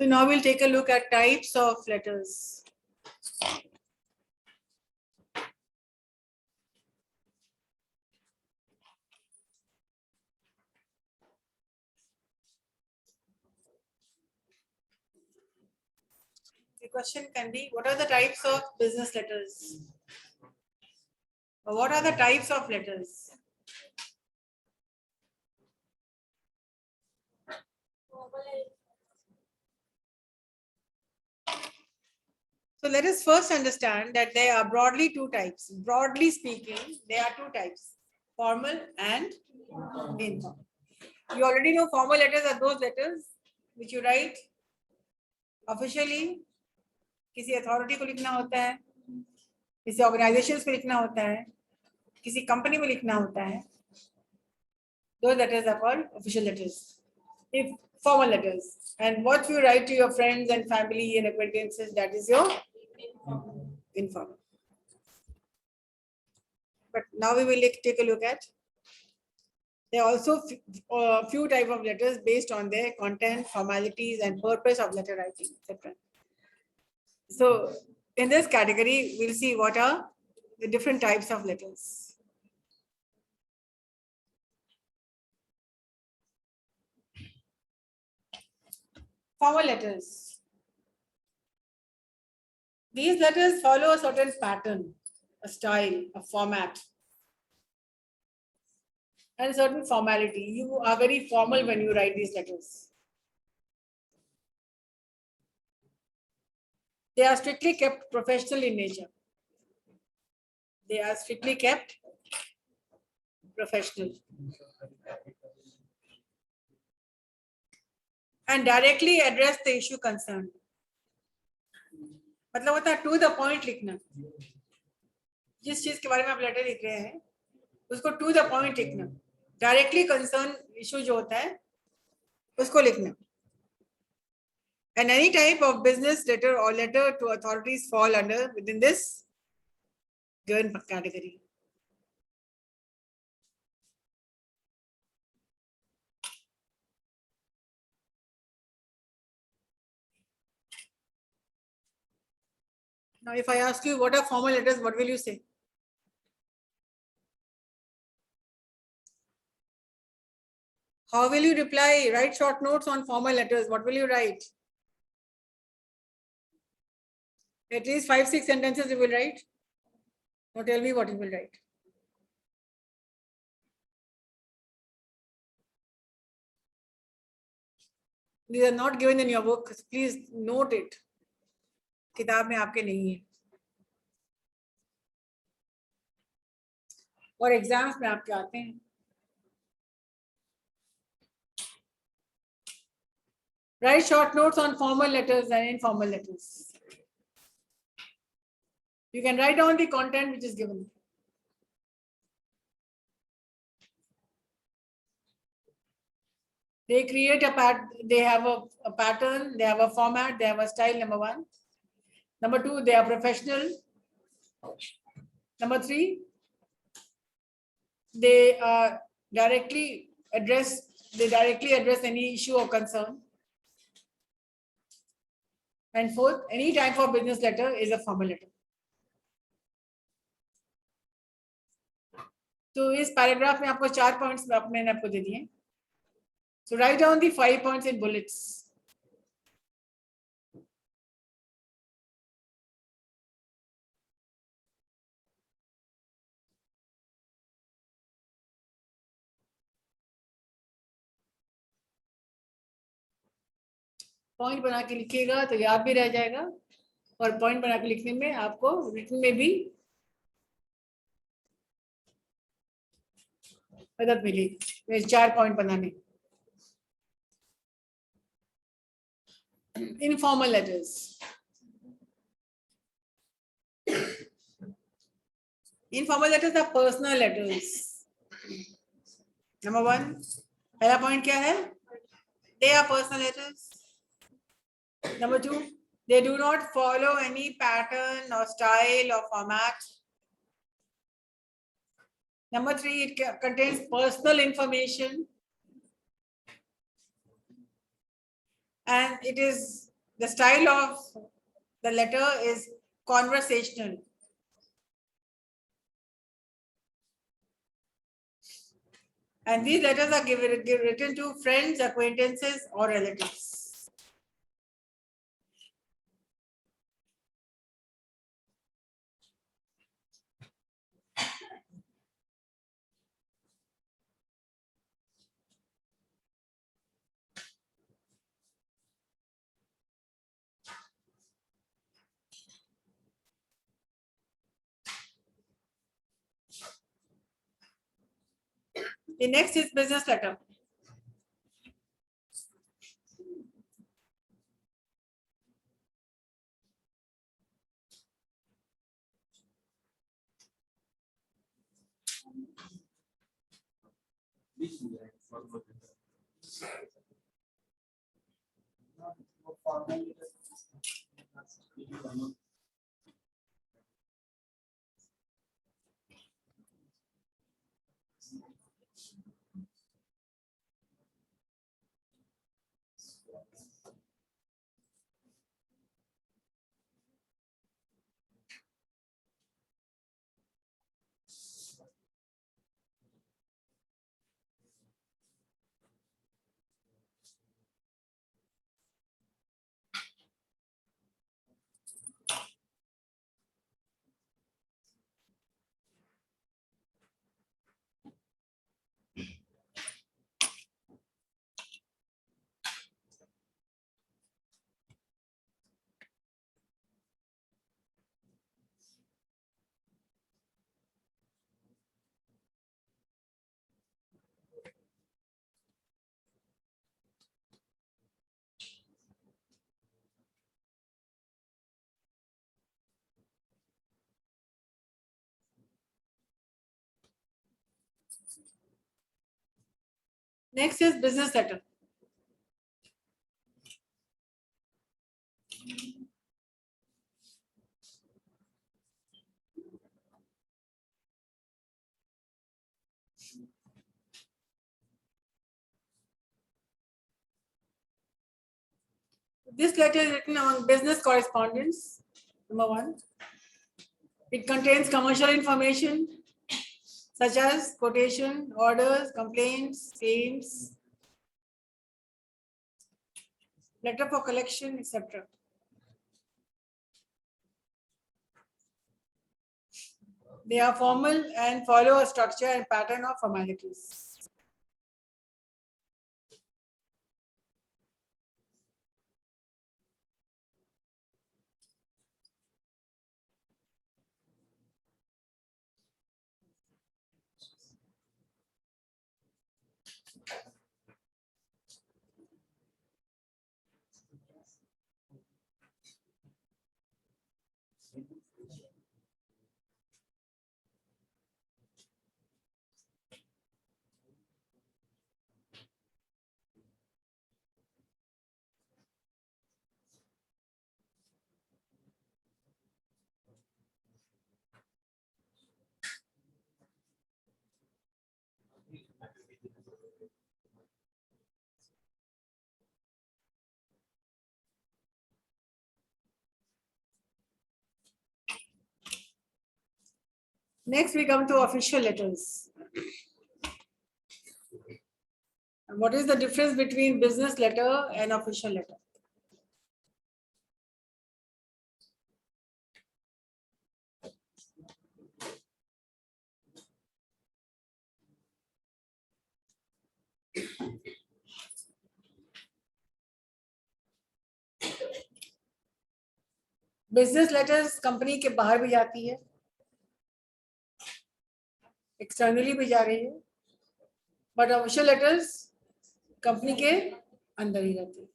So now we'll take a look at types of letters. The question can be, what are the types of business letters? Or what are the types of letters? So let us first understand that there are broadly two types. Broadly speaking, there are two types, formal and informal. You already know formal letters are those letters which you write officially, किसी authority को लिखना होता है, किसी organisations को लिखना होता है, किसी कंपनी में लिखना होता है. Those letters are called official letters. If formal letters. And what you write to your friends and family and acquaintances, that is your informal. But now we will take a look at. There are also few type of letters based on their content, formalities, and purpose of letter writing, etc. So in this category, we'll see what are the different types of letters. Formal letters. These letters follow a certain pattern, a style, a format, and a certain formality. You are very formal when you write these letters. They are strictly kept professional in nature. They are strictly kept professional. And directly address the issue concerned. मतलब होता है to the point लिखना. जिस चीज के बारे में आप लेटर लिख रहे हैं उसको टू द पॉइंट लिखना. डायरेक्टली कंसर्न इशू जो होता है उसको लिखना. And any type of business letter or letter to authorities fall under within this given category. Now, if I ask you what are formal letters, what will you say? How will you reply? Write short notes on formal letters. What will you write? At least 5-6 sentences you will write. Now tell me what you will write. These are not given in your book. Please note it. किताब में आपके नहीं है. और exams में आपके आते हैं. Write short notes on formal letters and informal letters. You can write down the content which is given. They create a pattern. They have a pattern. They have a format. They have a style. Number one. Number two, they are professional. Number three, they directly address any issue or concern. And fourth, any type of business letter is a formal letter. तो इस paragraph में आपको 4 points मैंने आपको दे दिए. So write down the 5 points in bullets. Point बना के लिखिएगा तो याद भी रह जाएगा और पॉइंट बना के लिखने में आपको रिटन में भी मदद मिली. मेरे 4 पॉइंट बनाने. Informal letters. Informal letters are personal letters. Number one, पहला पॉइंट क्या है? They are personal letters. Number two, they do not follow any pattern or style or format. Number three, it contains personal information. And it is The style of the letter is conversational. And these letters are written to friends, acquaintances, or relatives. The next is business letter. Next is business letter. This letter is written among business correspondence. Number one. It contains commercial information such as quotation, orders, complaints, claims, letter for collection, etc. They are formal and follow a structure and pattern of formalities. Next, we come to official letters. What is the difference between business letter and official letter? Business letters company के बाहर भी जाती है, externally भी जा रही है, but official letters company के अंदर ही रहती है.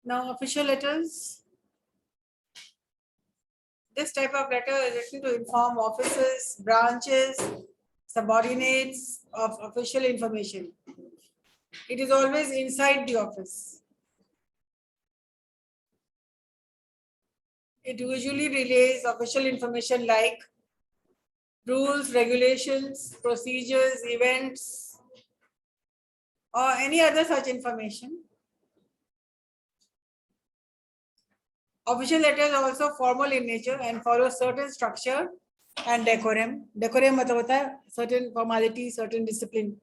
Now official letters. This type of letter is written to inform officers, branches, subordinates of official information. It is always inside the office. It usually relays official information like rules, regulations, procedures, events, or any other such information. Official letters are also formal in nature and follow certain structure and decorum. Decorum मतलब होता है certain formality, certain discipline.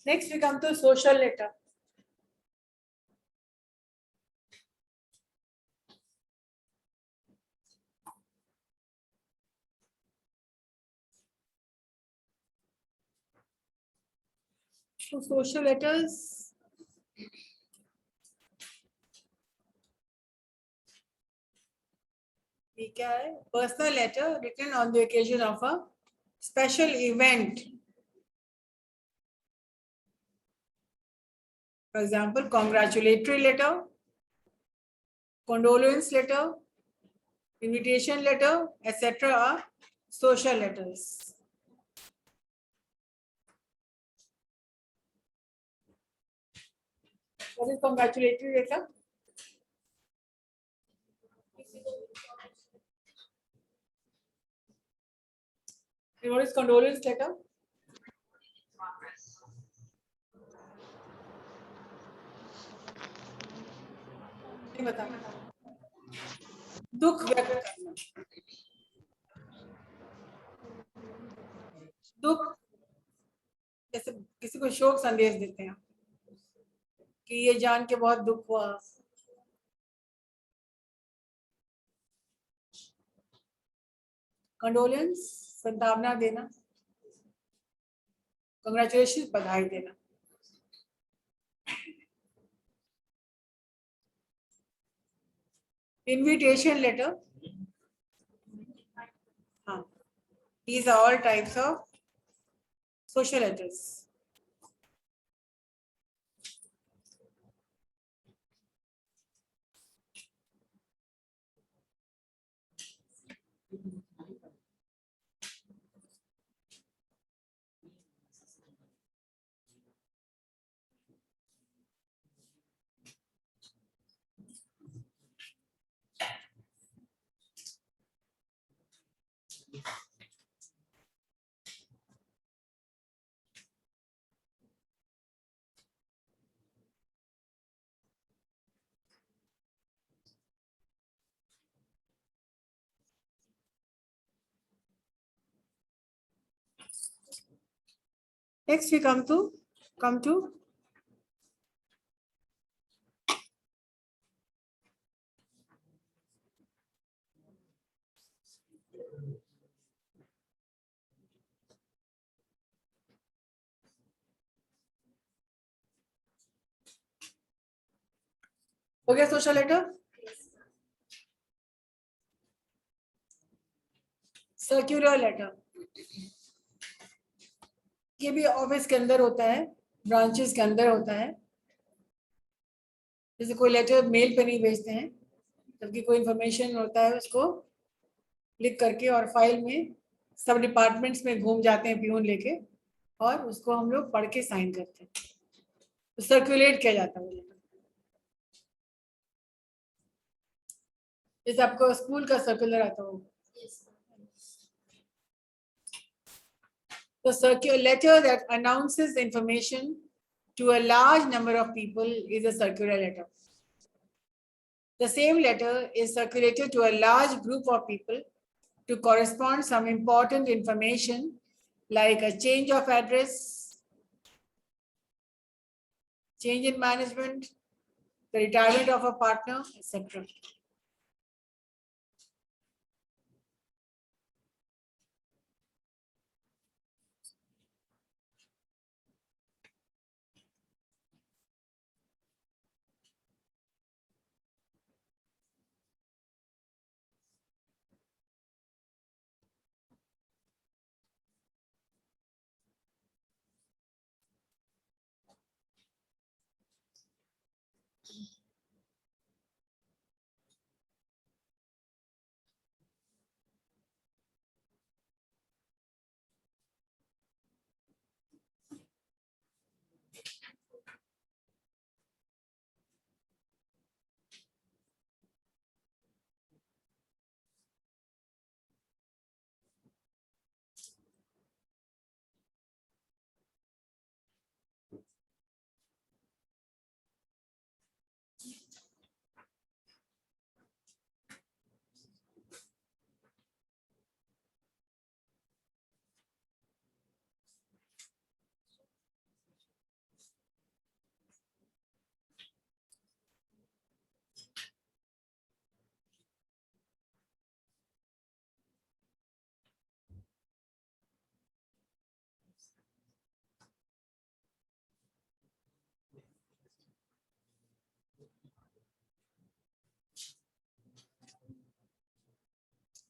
Next we come to social letter. So social letters ये क्या है? Personal letter written on the occasion of a special event. For example, congratulatory letter, condolence letter, invitation letter, etc. are social letters. What is congratulatory letter? And what is condolence letter? नहीं बता. दुख व्यक्त करना. दुख जैसे किसी को शोक संदेश देते हैं कि ये जान के बहुत दुख हुआ. कंडोलेंस संतावना देना. कंग्रेचुलेशन बधाई देना. Invitation letter. These are all types of social letters. Next we come to हो गया सोशल लेटर. सर्क्यूलर लेटर ये भी ऑफिस के अंदर होता है, ब्रांचेस के अंदर होता है. जैसे कोई लेटर मेल पे नहीं भेजते हैं, जबकि कोई इंफॉर्मेशन होता है उसको लिख करके और फाइल में सब डिपार्टमेंट्स में घूम जाते हैं प्यून लेके और उसको हम लोग पढ़ के साइन करते हैं, तो सर्कुलेट किया जाता है. जैसे आपको स्कूल का सर्कुलर आता हो. The circular letter that announces the information to a large number of people is a circular letter. The same letter is circulated to a large group of people to correspond some important information like a change of address, change in management, the retirement of a partner, etc.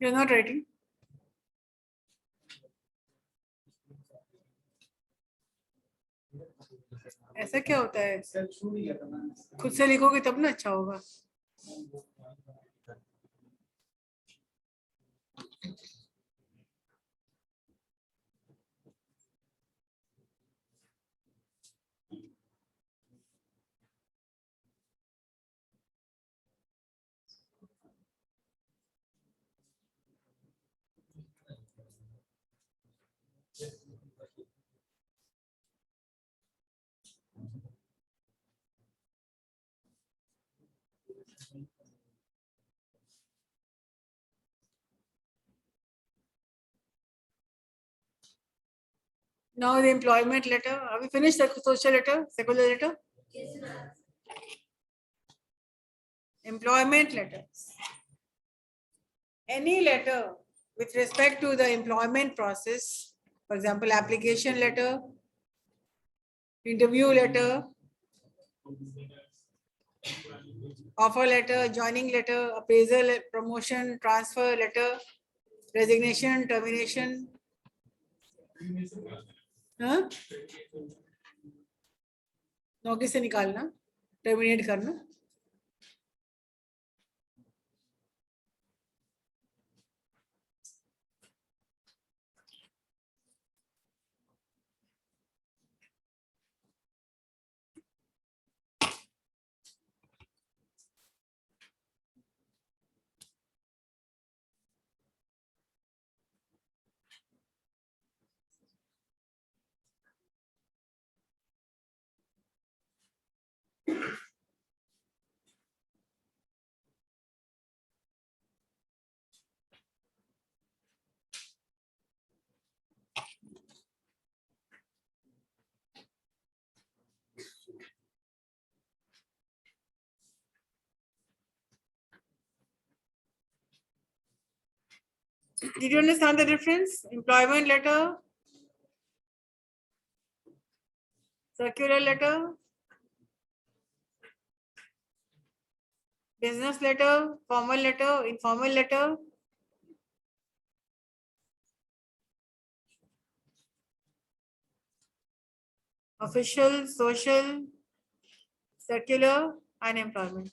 You're not writing? ऐसा क्या होता है? खुद से लिखोगे तब ना अच्छा होगा. Now the employment letter. Have we finished the social letter, secular letter? Employment letter. Any letter with respect to the employment process, for example, application letter, interview letter, offer letter, joining letter, appraisal, promotion, transfer letter, resignation, termination. हाँ? नौकरी से निकालना, terminate करना. Did you understand the difference? Employment letter, circular letter, business letter, formal letter, informal letter. Official, social, circular, and employment.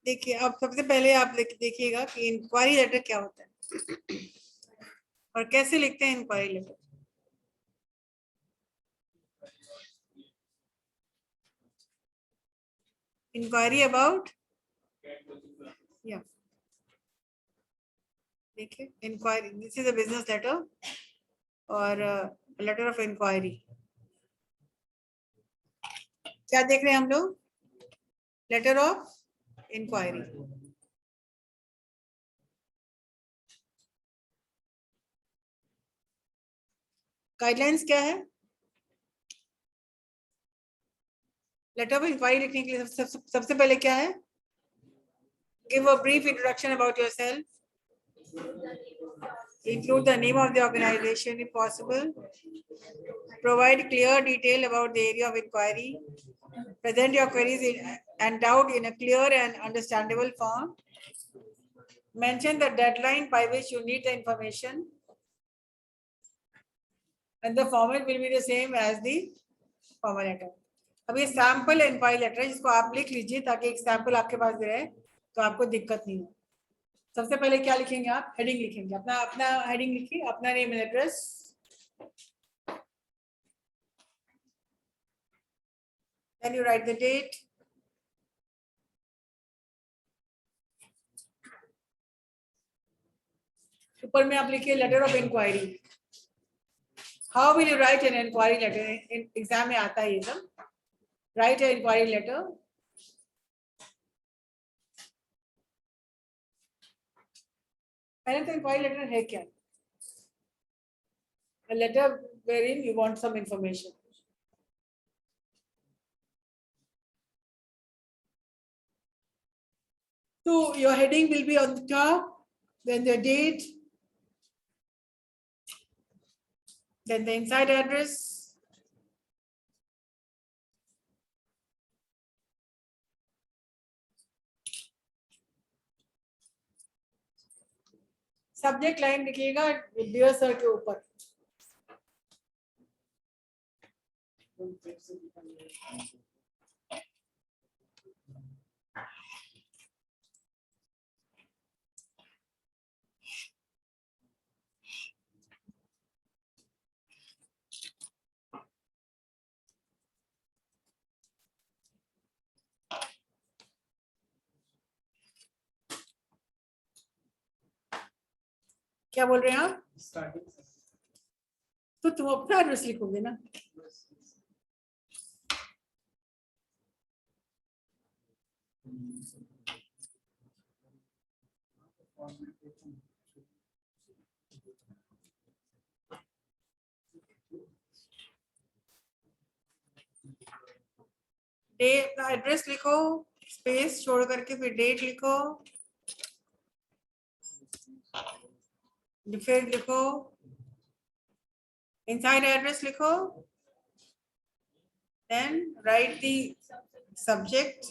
देखिए अब सबसे पहले आप देखिएगा कि इंक्वायरी लेटर क्या होता है और कैसे लिखते हैं इंक्वायरी लेटर। इंक्वायरी अबाउट, या देखिए inquiry, this is a business letter और लेटर ऑफ इंक्वायरी। क्या देख रहे हैं हम लोग? Letter of inquiry. गाइडलाइंस क्या है? लेटर ऑफ इंक्वायरी लिखने के लिए सबसे पहले क्या है? Give a brief introduction about yourself, include the name of the organization if possible, provide clear detail about the area of inquiry, present your queries and doubt in a clear and understandable form, mention the deadline by which you need the information, and the format will be the same as the formal letter. अब ये sample inquiry letter है जिसको आप लिख लीजिए ताकि एक sample आपके पास रहे तो आपको दिक्कत नहीं हो। सबसे पहले क्या लिखेंगे आप? हेडिंग लिखेंगे, अपना अपना हेडिंग लिखिए, अपना name and address, then you write the date, ऊपर में आप लिखिए letter of inquiry. How will you write an inquiry letter? Exam में आता है ये सब। राइट एन इंक्वायरी लेटर, पहले तो इंक्वायरी लेटर है क्या? A letter wherein you want some information. So your heading will be on the top, then the date, then the inside address, subject line लिखिएगा डियर सर के ऊपर। क्या बोल रहे हैं आप? तो तुम अपना एड्रेस लिखोगे ना? डेट, एड्रेस लिखो, स्पेस छोड़ करके फिर डेट लिखो, फिर लिखो inside address लिखो, then write the subject,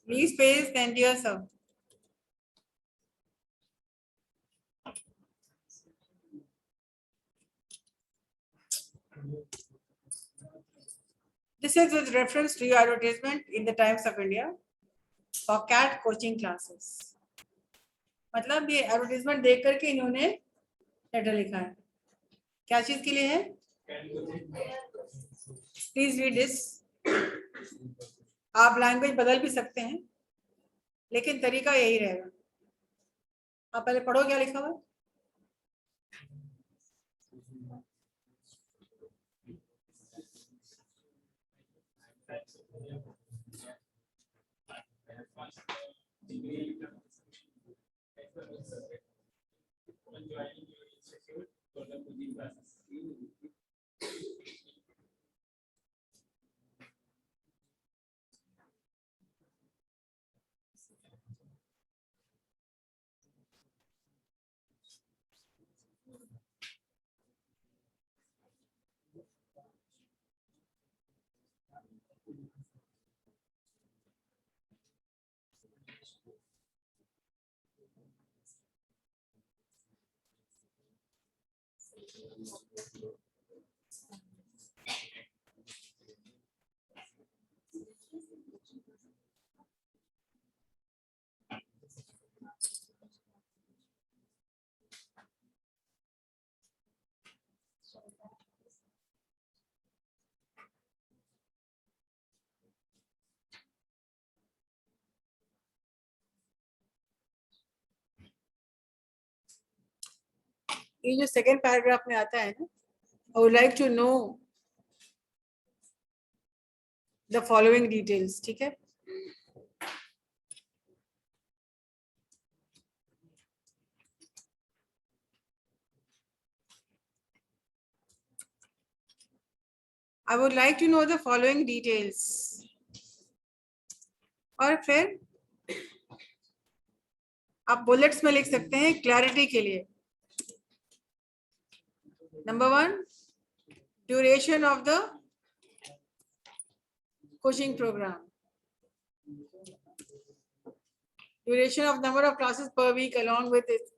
leave space, then dear sir. This is with reference to your advertisement in the Times of India for CAT coaching classes. मतलब ये एडवर्टाइजमेंट देख करके इन्होंने लेटर लिखा है। क्या चीज के लिए है? Please read this. आप लैंग्वेज बदल भी सकते हैं लेकिन तरीका यही रहेगा। आप पहले पढ़ो क्या लिखा हुआ। ये जो सेकेंड पैराग्राफ में आता है ना, I would like to know the following details. ठीक है, I would like to know the following details. और फिर आप बुलेट्स में लिख सकते हैं क्लैरिटी के लिए. Number 1, duration of the coaching program, duration of number of classes per week along with it,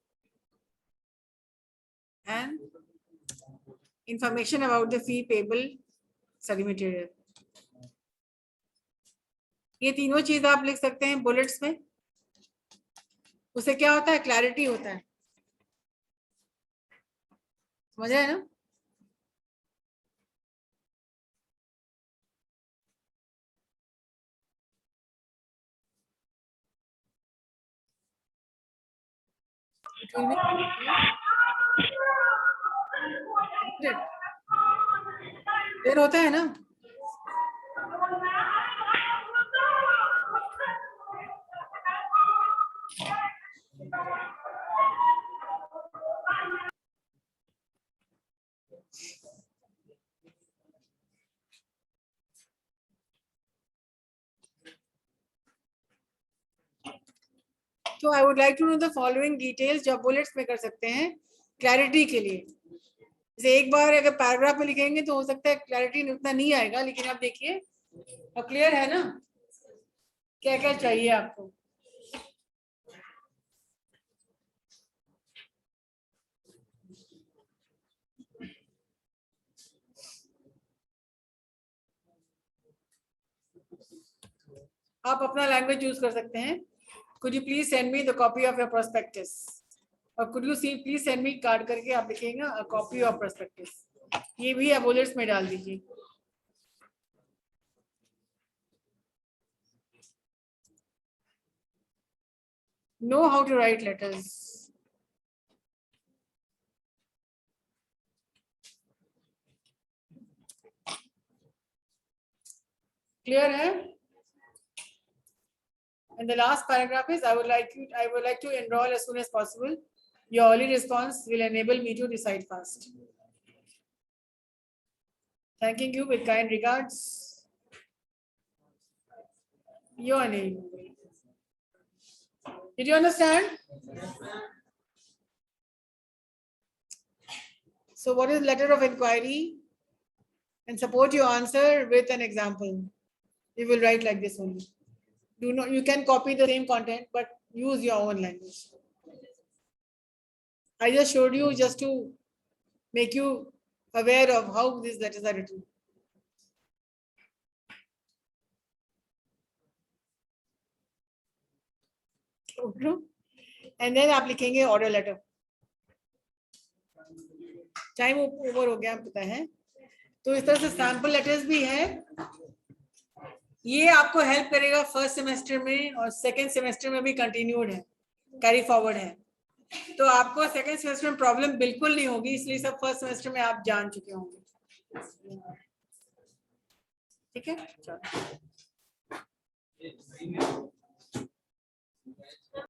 and information about the fee payable study material. ये तीनों चीज आप लिख सकते हैं बुलेट्स में. उससे क्या होता है, क्लैरिटी होता है. समझ रहे हैं ना? देर होता है ना. तो I would like to know the following details, जो आप बुलेट्स में कर सकते हैं क्लैरिटी के लिए. जैसे एक बार अगर पैराग्राफ में लिखेंगे तो हो सकता है क्लैरिटी उतना नहीं आएगा, लेकिन आप देखिए अब क्लियर है ना क्या क्या चाहिए आपको. आप अपना लैंग्वेज यूज कर सकते हैं. Could you please send me the copy of your prospectus? और could you see please send me card करके आप लिखेंगे a copy of prospectus. ये भी आप बुलेट्स में डाल दीजिए. Know how to write letters. Clear है? And the last paragraph is I would like to enroll as soon as possible. Your early response will enable me to decide fast. Thanking you with kind regards. Your name. Did you understand? So what is letter of inquiry? And support your answer with an example. You will write like this only. You can copy the same content, but use your own language. I just showed you just to make you aware of how these letters are written. And then आप लिखेंगे order letter. Time over हो गया पता है. तो इस तरह से सैम्पल लेटर्स भी है. ये आपको हेल्प करेगा फर्स्ट सेमेस्टर में, और सेकेंड सेमेस्टर में भी कंटिन्यूड है, कैरी फॉरवर्ड है. तो आपको सेकेंड सेमेस्टर में प्रॉब्लम बिल्कुल नहीं होगी, इसलिए सब फर्स्ट सेमेस्टर में आप जान चुके होंगे. ठीक है.